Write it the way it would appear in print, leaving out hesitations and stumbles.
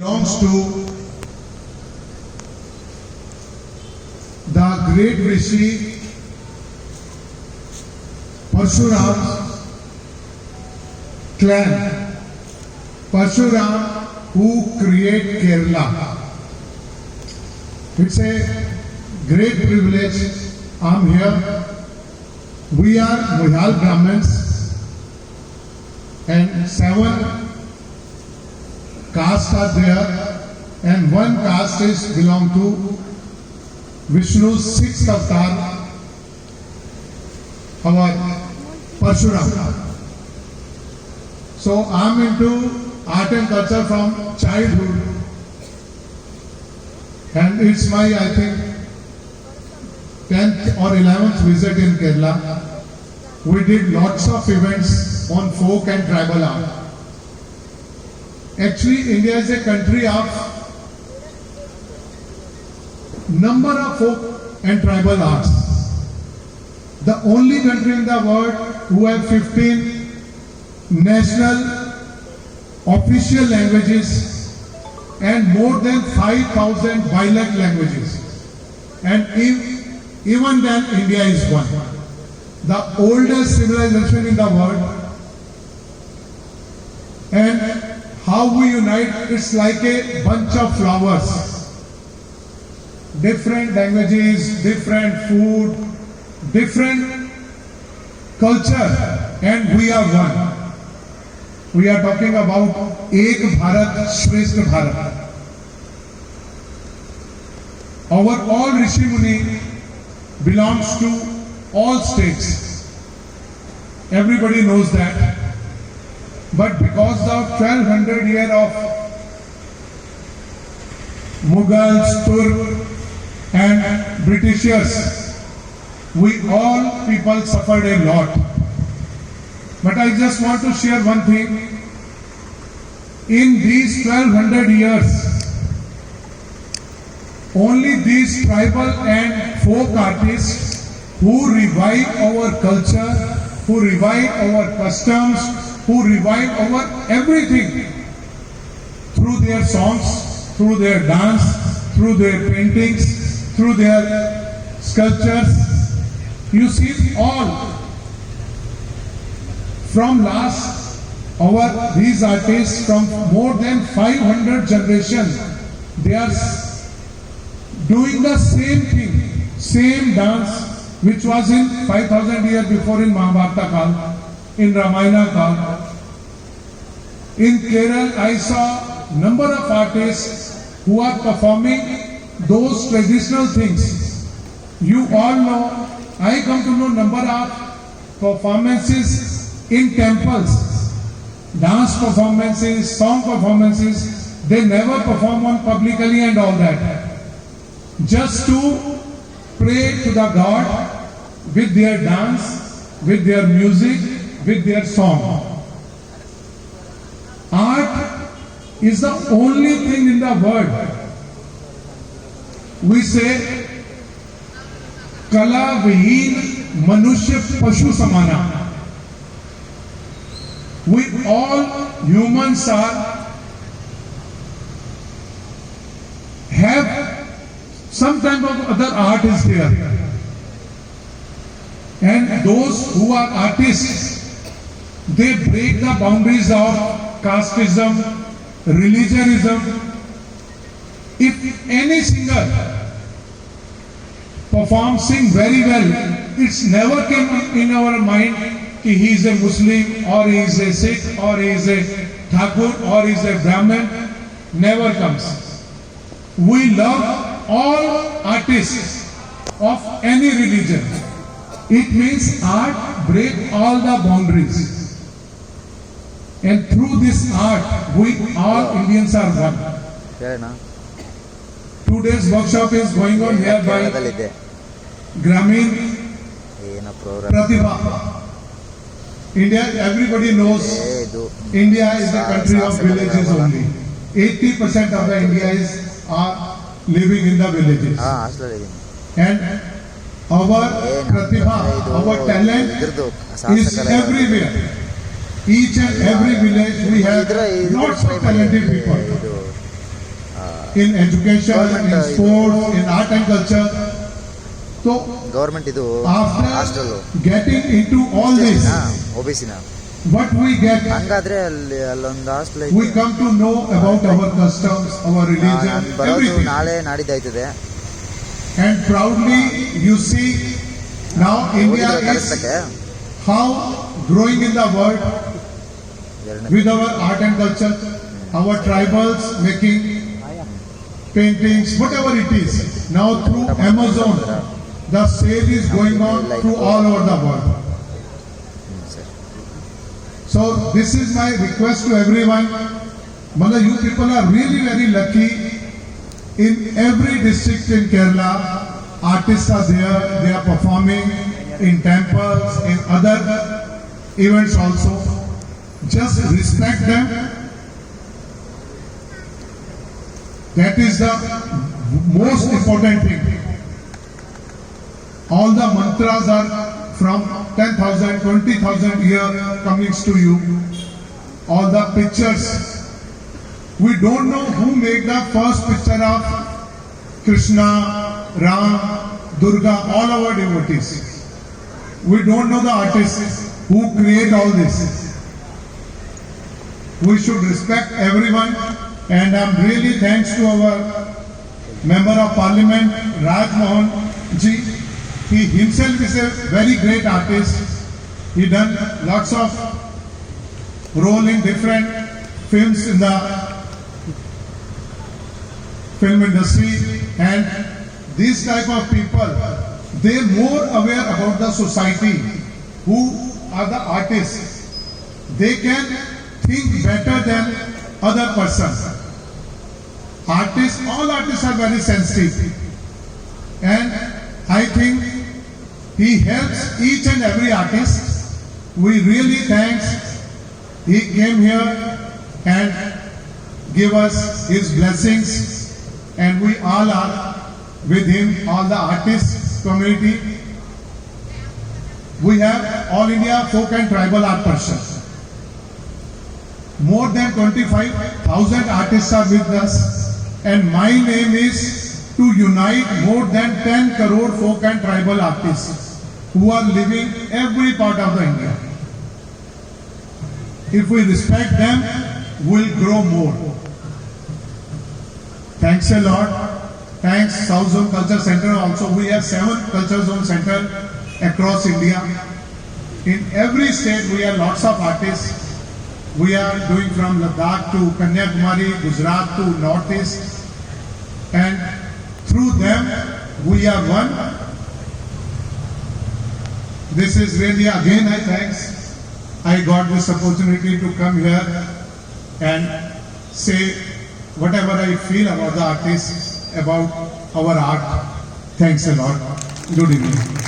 belongs to the great Rishi Parshuram's clan. Parshuram who create Kerala. It's a great privilege. I'm here. We are Muhyal Brahmins and 7 castes are there and 1 caste is belong to Vishnu's 6th avatar, our Parshuram. So I'm into art and culture from childhood, and it's my, I think, 10th or 11th visit in Kerala. We did lots of events on folk and tribal art. Actually, India is a country of number of folk and tribal arts. The only country in the world who have 15 national official languages and more than 5,000 dialect languages. And even then, India is one. The oldest civilization in the world. And how we unite, it's like a bunch of flowers. Different languages, different food, different culture, and we are one. We are talking about Ek Bharat, Shresth Bharat. Our all Rishi Muni belongs to all states. Everybody knows that. But because of 1200 years of Mughals, Turk and Britishers, we all people suffered a lot. But I just want to share one thing. In these 1200 years, only these tribal and folk artists who revive our culture, who revive our customs, who revive our everything through their songs, through their dance, through their paintings, through their sculptures. You see all from these artists from more than 500 generations, they are doing the same thing, same dance, which was in 5,000 years before in Mahabharata Kal, in Ramayana Kal. In Kerala, I saw number of artists who are performing those traditional things. You all know, I come to know number of performances in temples, dance performances, song performances. They never perform on publicly and all that. Just to pray to the God with their dance, with their music, with their song. Art is the only thing in the world. We say, Kala vihin manushya pashu samana. We all humans have some type of other art is there. And those who are artists, they break the boundaries of casteism, religionism. If any singer performs, sing very well, it's never came in our mind that he is a Muslim or he is a Sikh or he is a Thakur or he is a Brahmin. Never comes. We love all artists of any religion. It means art break all the boundaries. And through this art, we all Indians are one. 2 days workshop is going on here by Gramin Pratibha. India, everybody knows India is a country of villages only. 80% of the India are living in the villages. And our Pratibha, our talent is everywhere. Each and every village we have lots of talented people. in education, in sports, in art and culture. So government ಇದು after hostel getting into all this, OBC what we get, ಹಂಗಾದ್ರೆ ಅಲ್ಲೊಂದು hostel we come to know about our customs, our religion, ಬರೋದು everything. ನಾಳೆ ನಾಡಿದ್ದಾಯ್ತದೆ. And proudly you see now India is ಕಲಿಸಕ್ಕೆ how growing in the world with our art and culture, our tribals making paintings, whatever it is. Now through Amazon, the sale is going on through all over the world. So this is my request to everyone. Mother, you people are really very lucky. In every district in Kerala, artists are there. They are performing in temples, in other events also. Just respect them. That is the most important thing. All the mantras are from 10,000, 20,000 year coming to you. All the pictures. We don't know who made the first picture of Krishna, Ram, Durga, all our devotees. We don't know the artists who create all this. We should respect everyone, and I'm really thanks to our Member of Parliament, Raj Mohan Ji. He himself is a very great artist. He done lots of role in different films in the film industry, and these type of people, they more aware about the society who are the artists. They can think better than other persons. Artists, all artists are very sensitive, and I think he helps each and every artist. We really thanks. He came here and gave us his blessings, and we all are with him, all the artists community. We have All India Folk and Tribal Art Parishad. More than 25,000 artists are with us, and my name is to unite more than 10 crore folk and tribal artists who are living every part of the India. If we respect them, we'll grow more. Thanks a lot. Thanks South Zone Culture Center also. We have 7 Culture Zone Center across India. In every state we have lots of artists. We are doing from Ladakh to Kanyakumari, Gujarat to Northeast, and through them we are one. This is really again I thanks. I got this opportunity to come here and say whatever I feel about the artists, about our art. Thanks a lot. Good evening.